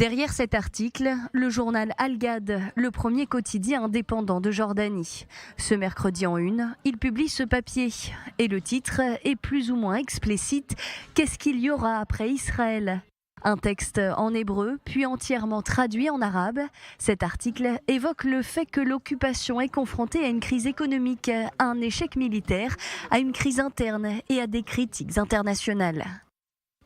Derrière cet article, le journal Al-Ghad, le premier quotidien indépendant de Jordanie. Ce mercredi en une, il publie ce papier. Et le titre est plus ou moins explicite. Qu'est-ce qu'il y aura après Israël ? Un texte en hébreu, puis entièrement traduit en arabe. Cet article évoque le fait que l'occupation est confrontée à une crise économique, à un échec militaire, à une crise interne et à des critiques internationales.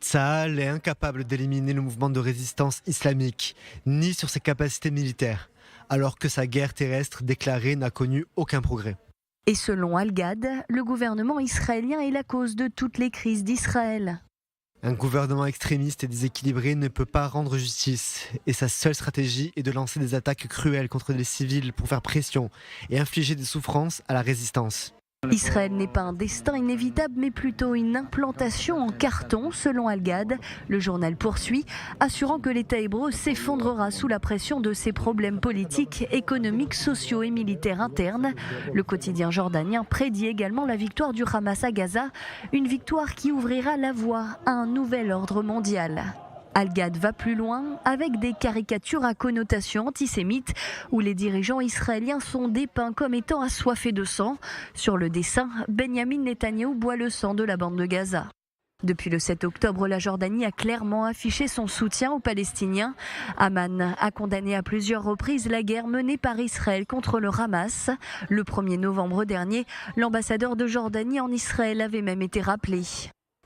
Tsahal est incapable d'éliminer le mouvement de résistance islamique, ni sur ses capacités militaires, alors que sa guerre terrestre déclarée n'a connu aucun progrès. Et selon Al-Ghad, le gouvernement israélien est la cause de toutes les crises d'Israël. Un gouvernement extrémiste et déséquilibré ne peut pas rendre justice, et sa seule stratégie est de lancer des attaques cruelles contre les civils pour faire pression et infliger des souffrances à la résistance. Israël n'est pas un destin inévitable, mais plutôt une implantation en carton, selon Al-Ghad. Le journal poursuit, assurant que l'État hébreu s'effondrera sous la pression de ses problèmes politiques, économiques, sociaux et militaires internes. Le quotidien jordanien prédit également la victoire du Hamas à Gaza, une victoire qui ouvrira la voie à un nouvel ordre mondial. Al-Ghad va plus loin avec des caricatures à connotation antisémite où les dirigeants israéliens sont dépeints comme étant assoiffés de sang. Sur le dessin, Benyamin Netanyahou boit le sang de la bande de Gaza. Depuis le 7 octobre, la Jordanie a clairement affiché son soutien aux Palestiniens. Amman a condamné à plusieurs reprises la guerre menée par Israël contre le Hamas. Le 1er novembre dernier, l'ambassadeur de Jordanie en Israël avait même été rappelé.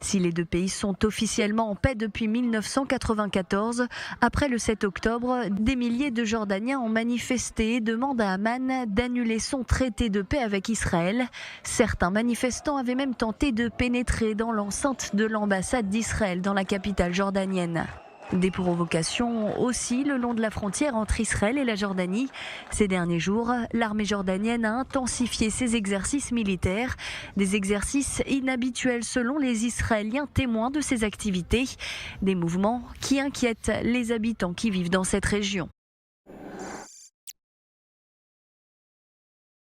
Si les deux pays sont officiellement en paix depuis 1994, après le 7 octobre, des milliers de Jordaniens ont manifesté et demandent à Amman d'annuler son traité de paix avec Israël. Certains manifestants avaient même tenté de pénétrer dans l'enceinte de l'ambassade d'Israël dans la capitale jordanienne. Des provocations aussi le long de la frontière entre Israël et la Jordanie. Ces derniers jours, l'armée jordanienne a intensifié ses exercices militaires. Des exercices inhabituels selon les Israéliens témoins de ces activités. Des mouvements qui inquiètent les habitants qui vivent dans cette région.